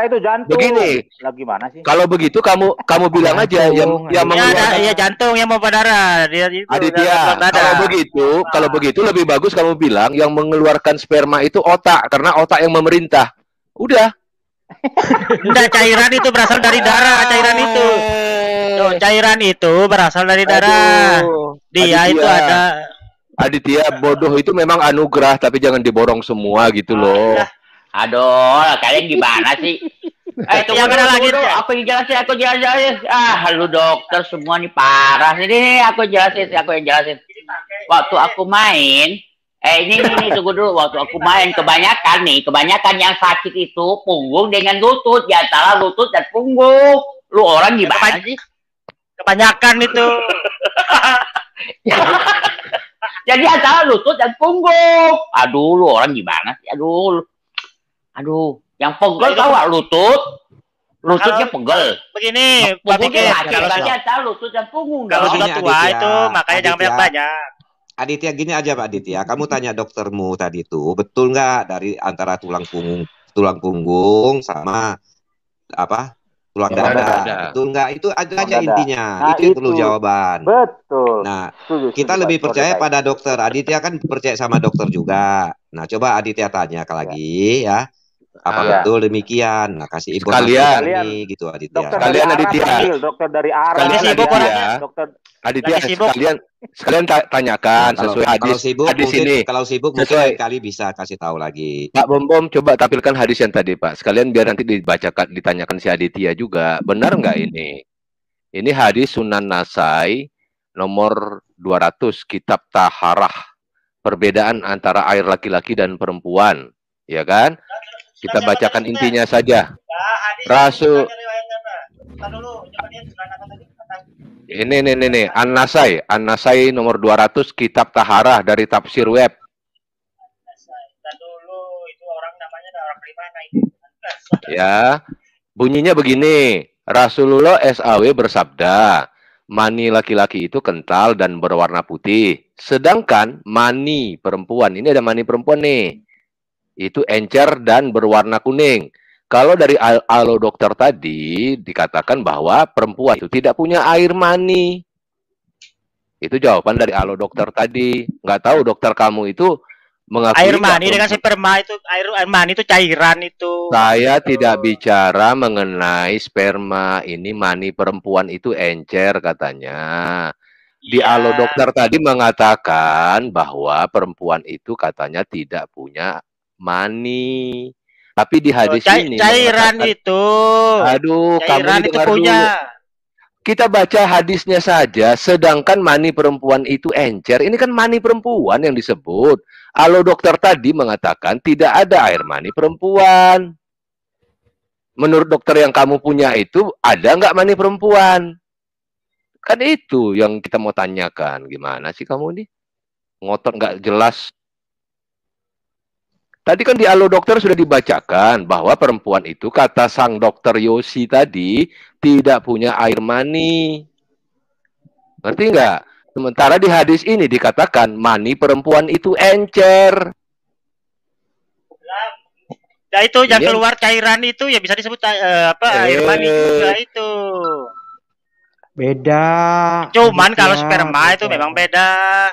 itu jantung. Begini. Gimana sih? Kalau begitu kamu bilang aja yang mengeluarkan jantung yang memompa darah. Aditya, kalau begitu lebih bagus kamu bilang yang mengeluarkan sperma itu otak karena otak yang memerintah. Udah. Enggak, cairan itu berasal dari darah, cairan itu berasal dari darah. Dia itu ada. Aditya, bodoh itu memang anugerah, tapi jangan diborong semua gitu loh. Aduh, kalian gimana sih? Tunggu dulu, aku jelasin. Ah, lu dokter semua nih parah. Ini aku jelasin. Waktu aku main, ini tunggu dulu. Waktu aku main, kebanyakan yang sakit itu punggung dengan lutut, di antara lutut dan punggung. Lu orang gimana sih? Kebanyakan itu. Jadi antara lutut dan punggung. Aduh, lu orang gimana sih? Aduh, yang pegel tahu gak lutut? Lututnya pegel. Begini, Pak Pikir. Antara lutut dan punggung. Kalau sudah tua itu, makanya jangan banyak-banyak. Aditya, gini aja Pak Aditya, kamu tanya doktermu tadi itu, betul nggak dari antara tulang punggung sama tulang dada, betul nggak? Itu aja intinya, itu yang perlu jawaban. Betul. Nah, kita lebih percaya pada dokter. Aditya kan percaya sama dokter juga. Nah, coba Aditya tanya lagi ya. Apa betul demikian? Nah, kasih informasi ini gitu Aditya. Sekalian Aditya. Dokter dari Arab. Dokter Aditya sekalian tanyakan sesuai hadis. Hadis ini. Kalau sibuk mungkin kali bisa kasih tahu lagi. Pak Bom coba tampilkan hadis yang tadi Pak. Sekalian biar nanti ditanyakan si Aditya juga. Benar nggak ini? Ini hadis Sunan Nasai nomor 200 kitab Taharah. Perbedaan antara air laki-laki dan perempuan, ya kan? Kita bacakan intinya saja. Rasul ini An-Nasai nomor 200 kitab Taharah dari tafsir web. Ya, bunyinya begini. Rasulullah SAW bersabda, mani laki-laki itu kental dan berwarna putih. Sedangkan mani perempuan, ini ada mani perempuan nih, itu encer dan berwarna kuning. Kalau dari alo dokter tadi dikatakan bahwa perempuan itu tidak punya air mani. Itu jawaban dari alo dokter tadi. Nggak tahu dokter kamu itu mengakui air mani dengan sperma itu, air mani itu cairan itu. Saya tidak bicara mengenai sperma. Ini mani perempuan itu encer katanya. Di alo dokter tadi mengatakan bahwa perempuan itu katanya tidak punya mani. Tapi di hadis ini cairan itu. Aduh, cairan kamu itu punya. Dulu. Kita baca hadisnya saja. Sedangkan mani perempuan itu encer. Ini kan mani perempuan yang disebut. Alo dokter tadi mengatakan tidak ada air mani perempuan. Menurut dokter yang kamu punya itu ada nggak mani perempuan? Kan itu yang kita mau tanyakan. Gimana sih kamu nih? Ngotot nggak jelas. Tadi kan di alo dokter sudah dibacakan bahwa perempuan itu kata sang dokter Yosi tadi tidak punya air mani. Ngerti nggak? Sementara di hadis ini dikatakan mani perempuan itu encer. Ya itu yang keluar cairan itu ya bisa disebut air mani juga itu. Beda. Cuman kalau sperma itu memang beda.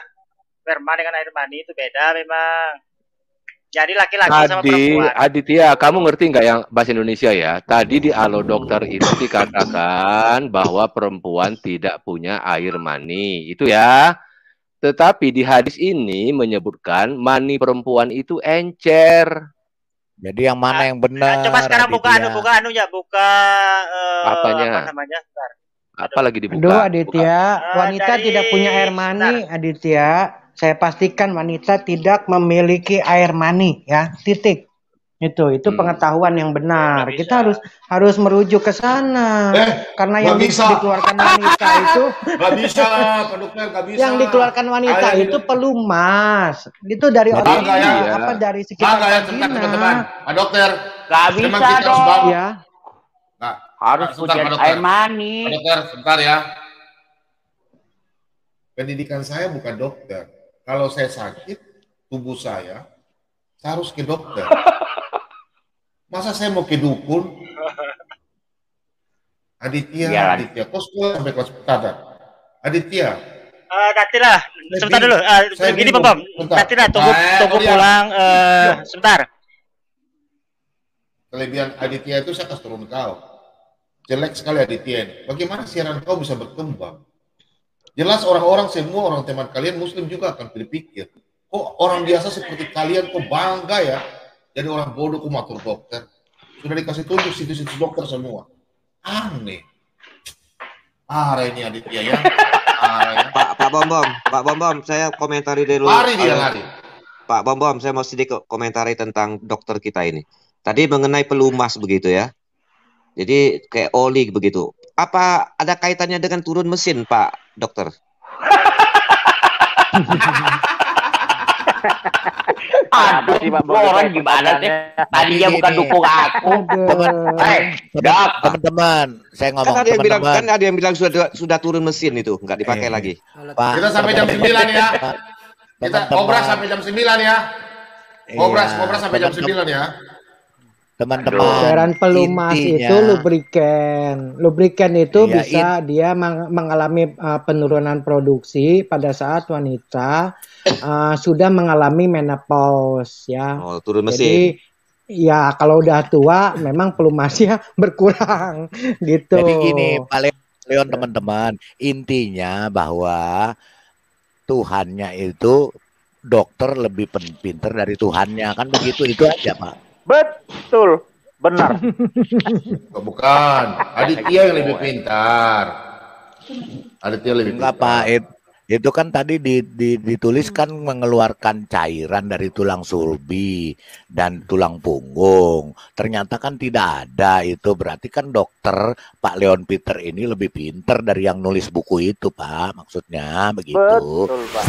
Sperma dengan air mani itu beda memang. Jadi laki-laki sama perempuan. Aditya, kamu ngerti nggak yang bahasa Indonesia ya? Tadi di alo dokter itu dikatakan bahwa perempuan tidak punya air mani. Itu ya. Tetapi di hadis ini menyebutkan mani perempuan itu encer. Jadi yang mana yang benar? Coba sekarang buka anunya, apanya? Apa namanya? Bentar. Apa lagi dibuka? Aduh Aditya, wanita tidak punya air mani, Aditya. Saya pastikan wanita tidak memiliki air mani, ya, titik. Itu pengetahuan yang benar. Kita harus merujuk ke sana. Karena yang dikeluarkan wanita itu nggak bisa, Pak Dokter, nggak bisa. Yang dikeluarkan wanita itu pelumas. Itu dari orang dari sekitar teman-teman. Pak Dokter, nggak bisa dong. Ya. Harus punya air mani. Pak Dokter, sebentar ya. Pendidikan saya bukan dokter. Kalau saya sakit, tubuh saya harus ke dokter. Masa saya mau ke dukun? Aditya, kok sekolah sampai kelas pertama? Aditya. Nantilah, sebentar dulu. Begini Bang, nantilah tunggu pulang sebentar. Kelebihan Aditya itu saya kasih turun kau. Jelek sekali Aditya. Bagaimana siaran kau bisa berkembang? Jelas orang-orang semua orang teman kalian muslim juga akan berpikir, kok orang biasa seperti kalian kok bangga ya jadi orang bodoh kok matur dokter. sudah dikasih tunjuk situs-situs dokter semua. Aneh. Parah ini Aditya ya. Pak Bom, saya komentari dulu. Lari dia lari. Pak Bom, saya mau sedikit komentari tentang dokter kita ini. Tadi mengenai pelumas begitu ya. Jadi kayak oli begitu. Apa ada kaitannya dengan turun mesin, Pak Dokter? Aduh, orang gimana sih? Tadinya bukan dukung aku. Teman-teman, saya ngomong kan ada yang bilang sudah turun mesin itu, nggak dipakai lagi. Pak, kita sampai jam 9 ya. Kita obras sampai jam 9 ya. Obras sampai jam 9 ya. Teman-teman, cairan pelumas itu lubrikan itu bisa dia mengalami penurunan produksi pada saat wanita sudah mengalami menopause ya. Oh, turun mesin. Jadi ya kalau udah tua memang pelumasnya berkurang gitu. Jadi gini, Leon teman-teman, intinya bahwa Tuhannya itu dokter lebih pinter dari Tuhannya, kan begitu, itu aja Pak. Betul, benar. Bukan, Aditya yang lebih pintar. Aditya lebih pintar. Enggak Pak, itu kan tadi dituliskan mengeluarkan cairan dari tulang sulbi dan tulang punggung. Ternyata kan tidak ada itu. Berarti kan dokter Pak Leon Peter ini lebih pintar dari yang nulis buku itu Pak. Maksudnya begitu. Betul Pak.